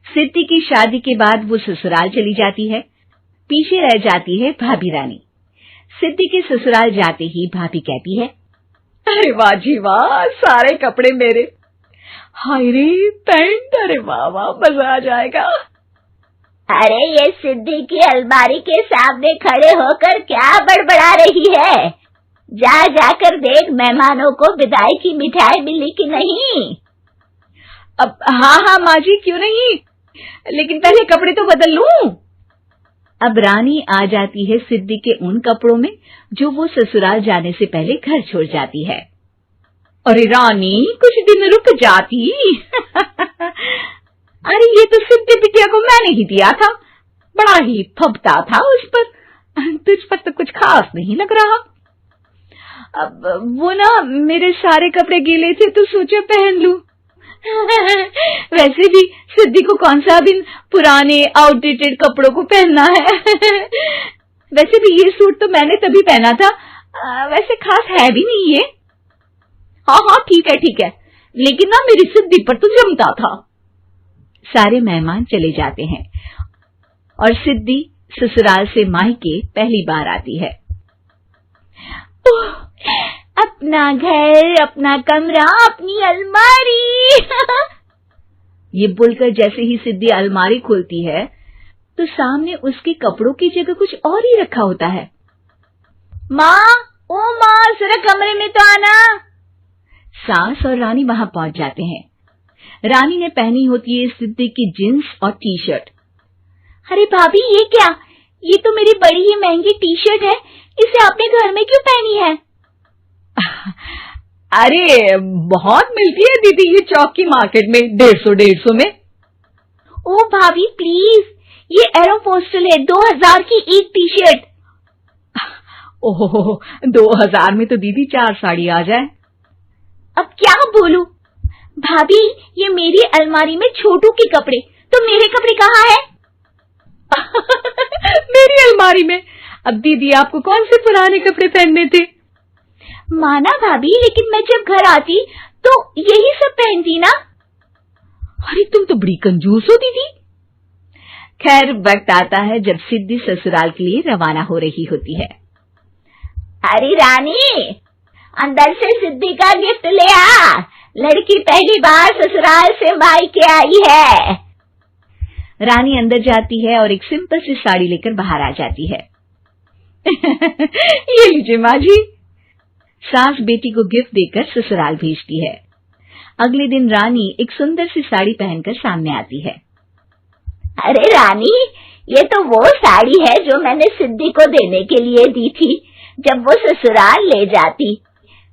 सिद्धि की शादी के बाद वो ससुराल चली जाती है। पीछे रह जाती है भाभी रानी। सिद्धि के ससुराल जाते ही भाभी कहती है, अरे वाह जी वाह, सारे कपड़े मेरे। हाय रे पैंट, अरे वाह वाह, मजा आ जाएगा। अरे ये सिद्धि की अलमारी के सामने खड़े होकर क्या बड़बड़ा रही है? जाकर देख मेहमानों को विदाई की मिठाई मिली कि नहीं। अब हाँ माँ जी, क्यों नहीं, लेकिन पहले कपड़े तो बदल लूं। अब रानी आ जाती है सिद्धि के उन कपड़ों में जो वो ससुराल जाने से पहले घर छोड़ जाती है। अरे रानी, कुछ दिन रुक जाती। अरे ये तो सिद्धि बिटिया को मैंने ही दिया था, बड़ा ही फबता था उस पर, तुझ पर तो कुछ खास नहीं लग रहा। अब वो ना मेरे सारे कपड़े गीले थे तो सोचा पहन लूं। वैसे भी सिद्धि को कौन सा दिन पुराने आउटडेटेड कपड़ों को पहनना है। वैसे भी ये सूट तो मैंने तभी पहना था, वैसे खास है भी नहीं ये। हाँ ठीक है, लेकिन ना मेरी सिद्धि पर तो जमता था। सारे मेहमान चले जाते हैं और सिद्धि ससुराल से मायके पहली बार आती है। अपना घर, अपना कमरा, अपनी अलमारी। ये बोलकर जैसे ही सिद्धि अलमारी खोलती है तो सामने उसके कपड़ों की जगह कुछ और ही रखा होता है। माँ, ओ माँ, जरा कमरे में तो आना। सास और रानी वहां पहुंच जाते हैं। रानी ने पहनी होती है सिद्धि की जींस और टी शर्ट। अरे भाभी, ये क्या? ये तो मेरी बड़ी ही महंगी टी शर्ट है, इसे आपने घर में क्यों पहनी है? अरे बहुत मिलती है दीदी ये चौक की मार्केट में, 150 में। ओ भाभी प्लीज, ये एरोपोस्टल है, 2000 की एक टी शर्ट। ओहो, 2000 में तो दीदी 4 साड़ी आ जाए। अब क्या बोलूं भाभी, ये मेरी अलमारी में छोटू के कपड़े, तो मेरे कपड़े कहाँ है? मेरी अलमारी में? अब दीदी आपको कौन से पुराने कपड़े पहनने थे? माना भाभी, लेकिन मैं जब घर आती तो यही सब पहनती ना। अरे तुम तो बड़ी कंजूस हो दीदी। खैर, वक्त आता है जब सिद्धि ससुराल के लिए रवाना हो रही होती है। अरे रानी, अंदर से सिद्धि का गिफ्ट ले आ, लड़की पहली बार ससुराल से मायके आई है। रानी अंदर जाती है और एक सिंपल सी साड़ी लेकर बाहर आ जाती है। ये लीजिए माँ जी। सास बेटी को गिफ्ट देकर ससुराल भेजती है। अगले दिन रानी एक सुंदर सी साड़ी पहनकर सामने आती है। अरे रानी, ये तो वो साड़ी है जो मैंने सिद्धि को देने के लिए दी थी जब वो ससुराल ले जाती,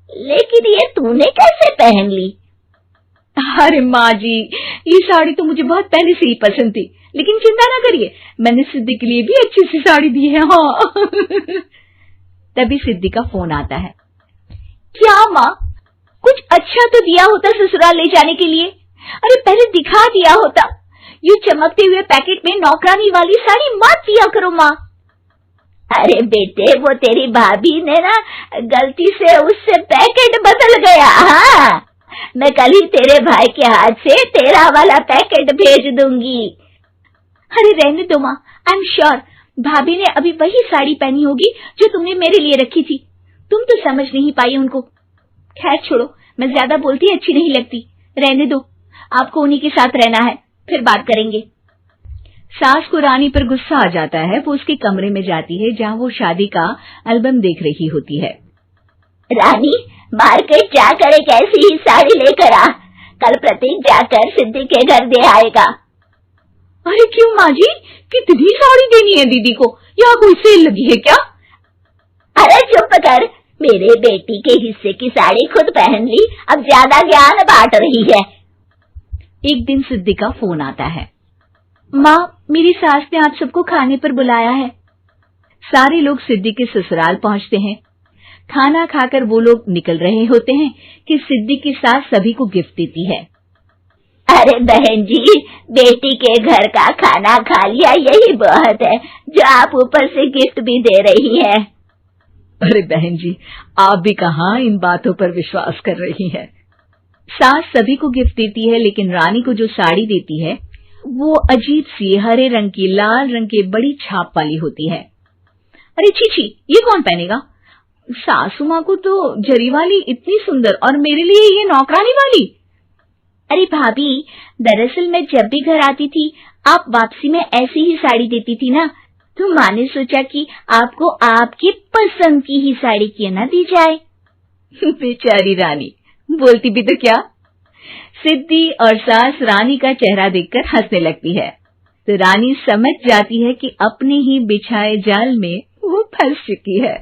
लेकिन ये तूने कैसे पहन ली? अरे माँ जी, ये साड़ी तो मुझे बहुत पहले से ही पसंद थी, लेकिन चिंता ना करिए, मैंने सिद्धि के लिए भी अच्छी सी साड़ी दी है। हाँ। तभी सिद्धि का फोन आता है। क्या माँ, कुछ अच्छा तो दिया होता ससुराल ले जाने के लिए। अरे पहले दिखा दिया होता। ये चमकते हुए पैकेट में नौकरानी वाली साड़ी मत दिया करो माँ। अरे बेटे, वो तेरी भाभी ने ना गलती से उससे पैकेट बदल गया। हाँ, मैं कल ही तेरे भाई के हाथ से तेरा वाला पैकेट भेज दूंगी। अरे रहने दो माँ, आई एम श्योर भाभी ने अभी वही साड़ी पहनी होगी जो तुमने मेरे लिए रखी थी। तुम तो समझ नहीं पाई उनको। खैर छोड़ो, मैं ज्यादा बोलती अच्छी नहीं लगती, रहने दो, आपको उन्हीं के साथ रहना है, फिर बात करेंगे। सास को रानी पर गुस्सा आ जाता है। वो उसके कमरे में जाती है जहाँ वो शादी का एल्बम देख रही होती है। रानी, मार्केट जाकर एक ऐसी ही साड़ी लेकर आ, कल प्रतीक जाकर सिद्धि के घर दे आएगा। अरे क्यों माँ जी, कितनी साड़ी देनी है दीदी को? यहाँ कोई सेल लगी है क्या? अरे चुप कर, मेरे बेटी के हिस्से की साड़ी खुद पहन ली, अब ज्यादा ज्ञान बांट रही है। एक दिन सिद्धि का फोन आता है। माँ, मेरी सास ने आप सबको खाने पर बुलाया है। सारे लोग सिद्धि के ससुराल पहुंचते हैं। खाना खाकर वो लोग निकल रहे होते हैं कि सिद्धि की सास सभी को गिफ्ट देती है। अरे बहन जी, बेटी के घर का खाना खा लिया, यही बहुत है जो आप ऊपर से गिफ्ट भी दे रही है। अरे बहन जी, आप भी कहाँ इन बातों पर विश्वास कर रही हैं। सास सभी को गिफ्ट देती है, लेकिन रानी को जो साड़ी देती है वो अजीब सी हरे रंग की लाल रंग के बड़ी छाप वाली होती है। अरे छी, ये कौन पहनेगा? सासू माँ को तो जरी वाली इतनी सुंदर, और मेरे लिए ये नौकरानी वाली। अरे भाभी, दरअसल मैं जब भी घर आती थी आप वापसी में ऐसी ही साड़ी देती थी ना, तो माँ ने सोचा कि आपको आपकी पसंद की ही साड़ी क्यों ना दी जाए। बेचारी रानी, बोलती भी तो क्या। सिद्धि और सास रानी का चेहरा देखकर हंसने लगती है, तो रानी समझ जाती है कि अपने ही बिछाए जाल में वो फंस चुकी है।